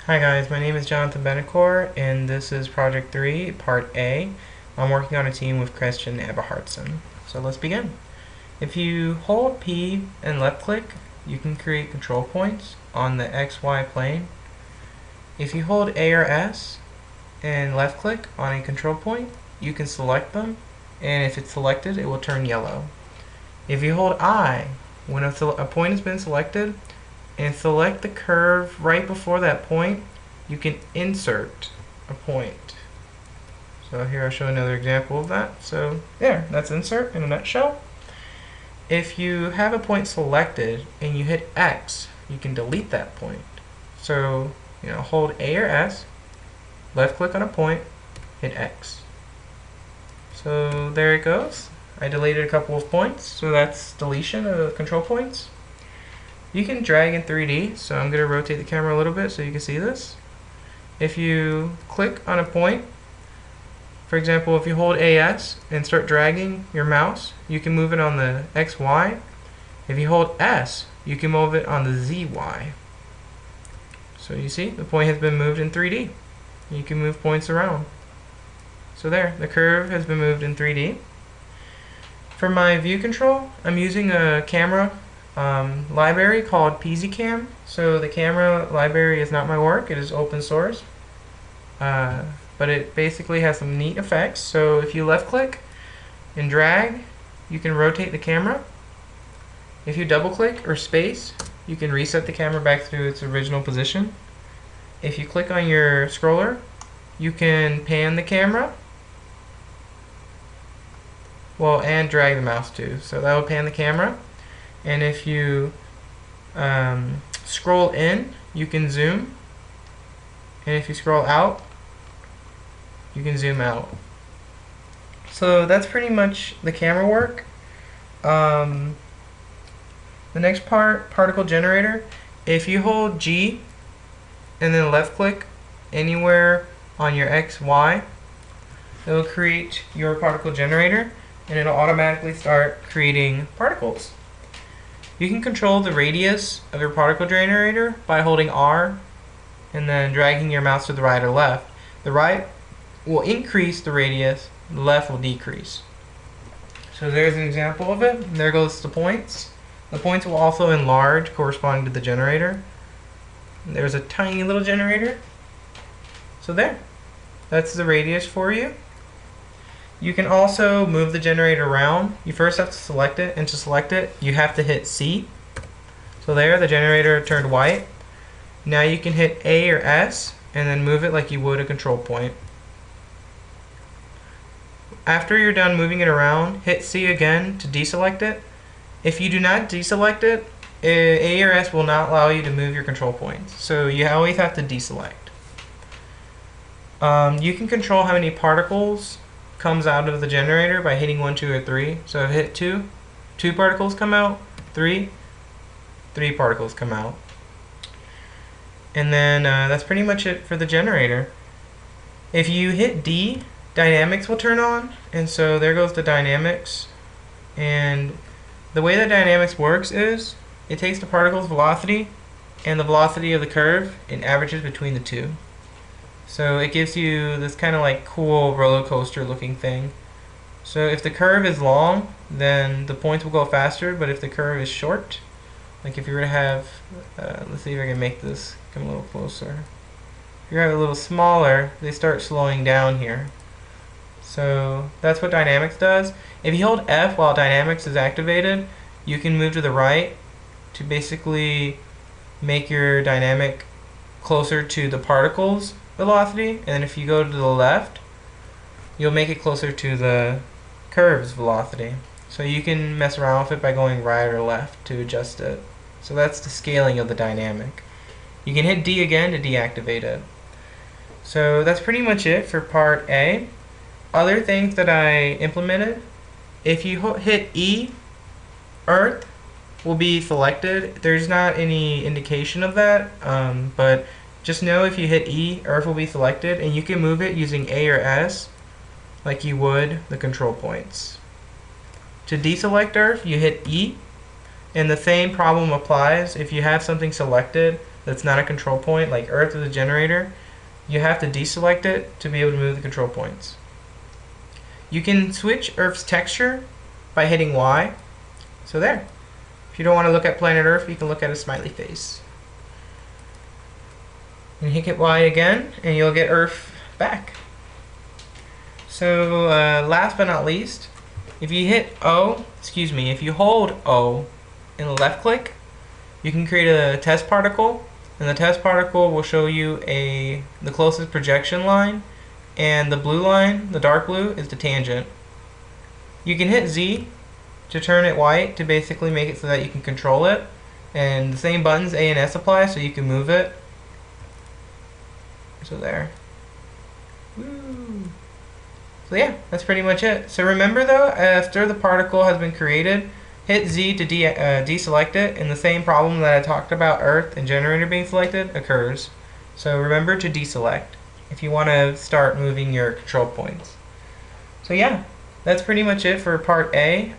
Hi guys, my name is Jonathan Benecor and this is Project 3, Part A. I'm working on a team with Christian Eberhardsen. So let's begin. If you hold P and left click, you can create control points on the XY plane. If you hold A or S and left click on a control point, you can select them, and if it's selected, it will turn yellow. If you hold I when a point has been selected, and select the curve right before that point, you can insert a point. So here I'll show another example of that. So there, that's insert in a nutshell. If you have a point selected and you hit X, you can delete that point. So, hold A or S, left click on a point, hit X. So there it goes. I deleted a couple of points, so that's deletion of control points. You can drag in 3D, so I'm going to rotate the camera a little bit so you can see this. If you click on a point, for example, if you hold AS and start dragging your mouse, you can move it on the XY. If you hold S, you can move it on the ZY. So you see, the point has been moved in 3D. You can move points around. So there, the curve has been moved in 3D. For my view control, I'm using a camera library called PZCam. So the camera library is not my work, it is open source. But it basically has some neat effects. So if you left click and drag, you can rotate the camera. If you double click or space, you can reset the camera back to its original position. If you click on your scroller, you can pan the camera. Well, and drag the mouse too. So that will pan the camera. And if you scroll in, you can zoom. And if you scroll out, you can zoom out. So that's pretty much the camera work. The next part, particle generator. If you hold G and then left click anywhere on your X, Y, it will create your particle generator and it'll automatically start creating particles. You can control the radius of your particle generator by holding R and then dragging your mouse to the right or left. The right will increase the radius, the left will decrease. So there's an example of it. There goes the points. The points will also enlarge corresponding to the generator. There's a tiny little generator. So there, that's the radius for you. You can also move the generator around. You first have to select it, and to select it, you have to hit C. So there, the generator turned white. Now you can hit A or S, and then move it like you would a control point. After you're done moving it around, hit C again to deselect it. If you do not deselect it, A or S will not allow you to move your control points. So you always have to deselect. You can control how many particles comes out of the generator by hitting 1, 2, or 3. So I've hit 2, 2 particles come out, 3, 3 particles come out. And then that's pretty much it for the generator. If you hit D, dynamics will turn on, and so there goes the dynamics. And the way that dynamics works is it takes the particle's velocity and the velocity of the curve and averages between the two. So it gives you this kind of like cool roller coaster looking thing. So if the curve is long, then the points will go faster, but if the curve is short, like if you were to have, let's see if I can make this come a little closer. If you have it a little smaller, they start slowing down here. So that's what dynamics does. If you hold F while dynamics is activated, you can move to the right to basically make your dynamic closer to the particle's velocity, and then if you go to the left, you'll make it closer to the curve's velocity. So you can mess around with it by going right or left to adjust it. So that's the scaling of the dynamic. You can hit D again to deactivate it. So that's pretty much it for part A. Other things that I implemented, if you hit E, Earth will be selected. There's not any indication of that, but just know if you hit E, Earth will be selected, and you can move it using A or S like you would the control points. To deselect Earth, you hit E, And the same problem applies if you have something selected that's not a control point, like Earth is a generator. You have to deselect it to be able to move the control points. You can switch Earth's texture by hitting Y. So there. If you don't want to look at planet Earth, you can look at a smiley face. And hit Y again, and you'll get Earth back. So last but not least, if you hold O and left click, you can create a test particle, and the test particle will show you the closest projection line, and the blue line, the dark blue, is the tangent. You can hit Z to turn it white to basically make it so that you can control it, and the same buttons A and S apply so you can move it. So there. Woo. So yeah, that's pretty much it. So remember though, after the particle has been created, hit Z to deselect it, and the same problem that I talked about Earth and generator being selected occurs. So remember to deselect if you want to start moving your control points. So yeah, that's pretty much it for part A.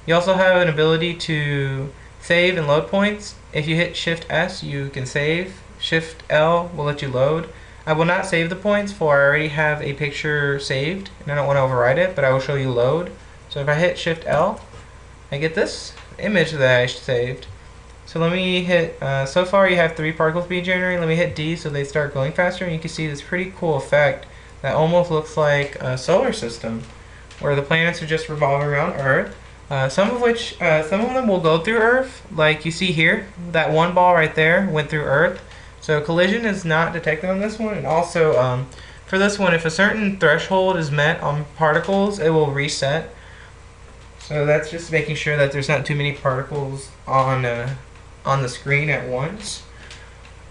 You also have an ability to save and load points. If you hit Shift S, you can save. Shift L will let you load. I will not save the points, for I already have a picture saved, and I don't want to overwrite it, but I will show you load. So if I hit Shift L, I get this image that I saved. So let me hit, so far you have 3 particles being generated. Let me hit D so they start going faster, and you can see this pretty cool effect that almost looks like a solar system, where the planets are just revolving around Earth. Some of them will go through Earth, like you see here. That one ball right there went through Earth. So collision is not detected on this one, and also for this one, if a certain threshold is met on particles, it will reset. So that's just making sure that there's not too many particles on the screen at once.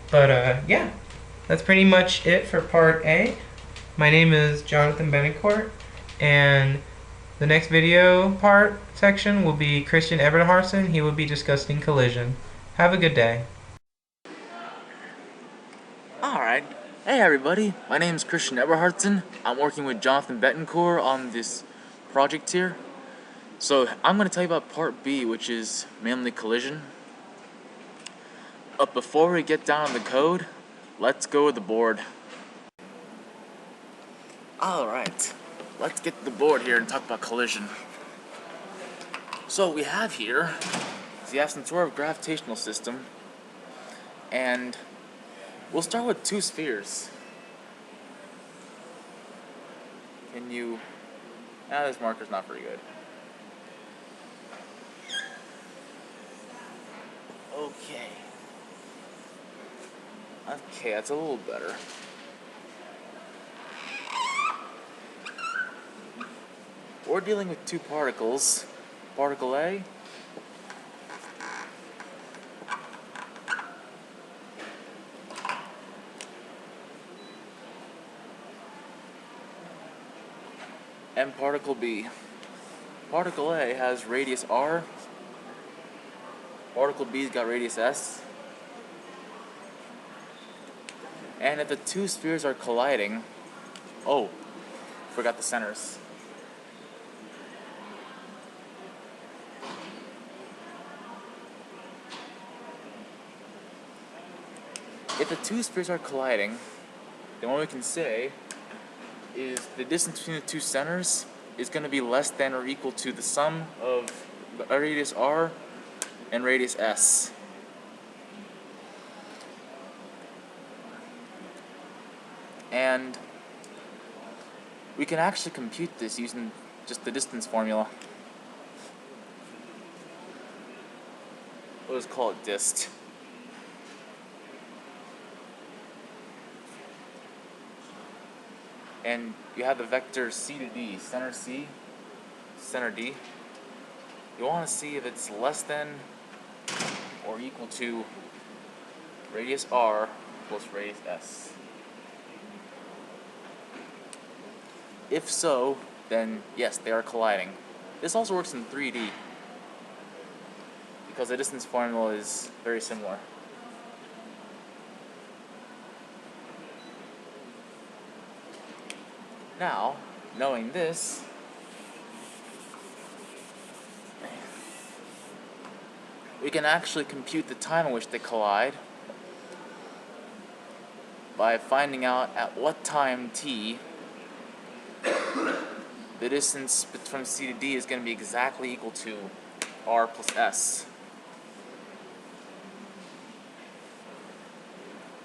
But yeah, that's pretty much it for part A. My name is Jonathan Benincourt, and the next video section will be Christian Eberhardsen. He will be discussing collision. Have a good day. Alright. Hey everybody, my name is Christian Eberhardsen. I'm working with Jonathan Betancourt on this project here. So I'm going to tell you about part B, which is mainly collision. But before we get down on the code, let's go with the board. Alright, let's get to the board here and talk about collision. So what we have here is the Asymptotic gravitational system, and we'll start with 2 spheres. This marker's not very good. Okay, that's a little better. We're dealing with 2 particles. Particle A and particle B. Particle A has radius R. Particle B's got radius S. And if the 2 spheres are colliding... Oh, forgot the centers. If the 2 spheres are colliding, then what we can say is the distance between the 2 centers is going to be less than or equal to the sum of radius R and radius S. And we can actually compute this using just the distance formula. We'll just call it dist. And you have the vector C to D, center C, center D. You want to see if it's less than or equal to radius R plus radius S. If so, then yes, they are colliding. This also works in 3D because the distance formula is very similar. Now, knowing this, we can actually compute the time in which they collide by finding out at what time t the distance from C to D is going to be exactly equal to r plus s.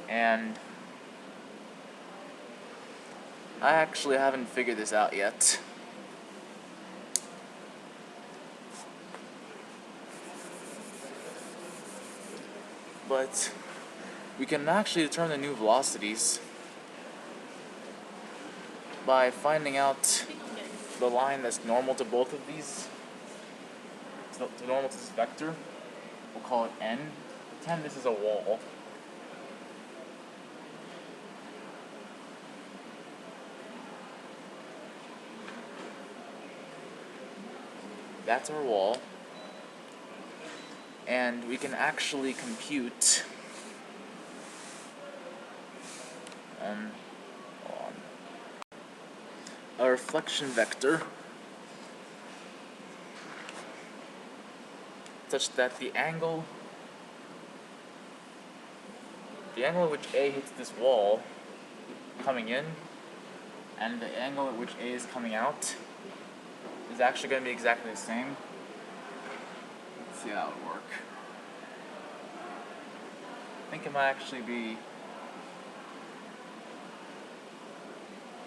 And I actually haven't figured this out yet. But we can actually determine the new velocities by finding out the line that's normal to both of these. So normal to this vector. We'll call it n. Pretend this is a wall. That's our wall. And we can actually compute a reflection vector such that the angle at which A hits this wall coming in and the angle at which A is coming out is actually going to be exactly the same. Let's see how it would work. I think it might actually be,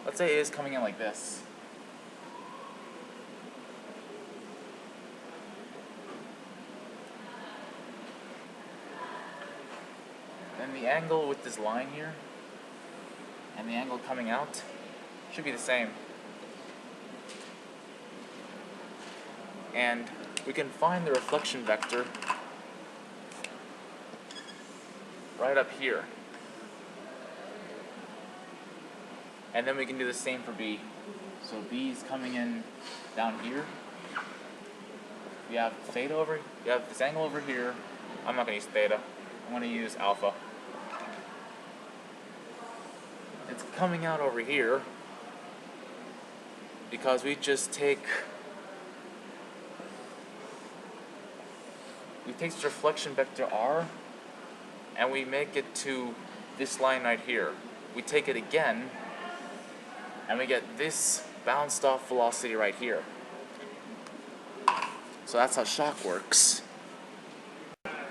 let's say A is coming in like this. Then the angle with this line here and the angle coming out should be the same. And we can find the reflection vector right up here. And then we can do the same for B. So B is coming in down here. We have theta over, you have this angle over here. I'm not going to use theta. I'm going to use alpha. It's coming out over here because we take this reflection vector r and we make it to this line right here. We take it again and we get this bounced off velocity right here. So that's how shock works.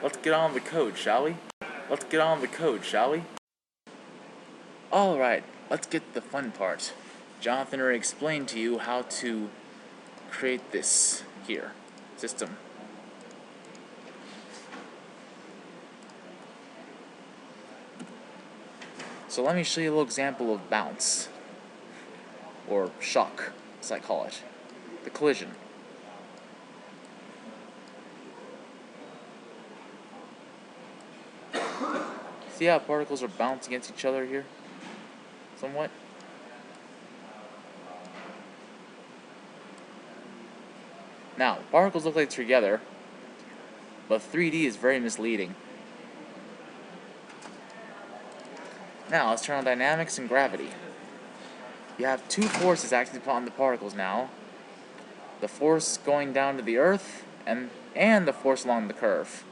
Let's get on with the code, shall we? Alright, let's get to the fun part. Jonathan already explained to you how to create this here system. So let me show you a little example of bounce, or shock, as I call it, the collision. See how particles are bounced against each other here? Somewhat? Now, particles look like they're together, but 3D is very misleading. Now, let's turn on dynamics and gravity. You have two forces acting upon the particles now. The force going down to the earth, and the force along the curve.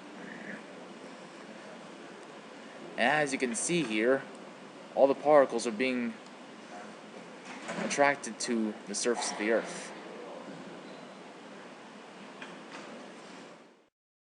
And as you can see here, all the particles are being attracted to the surface of the earth.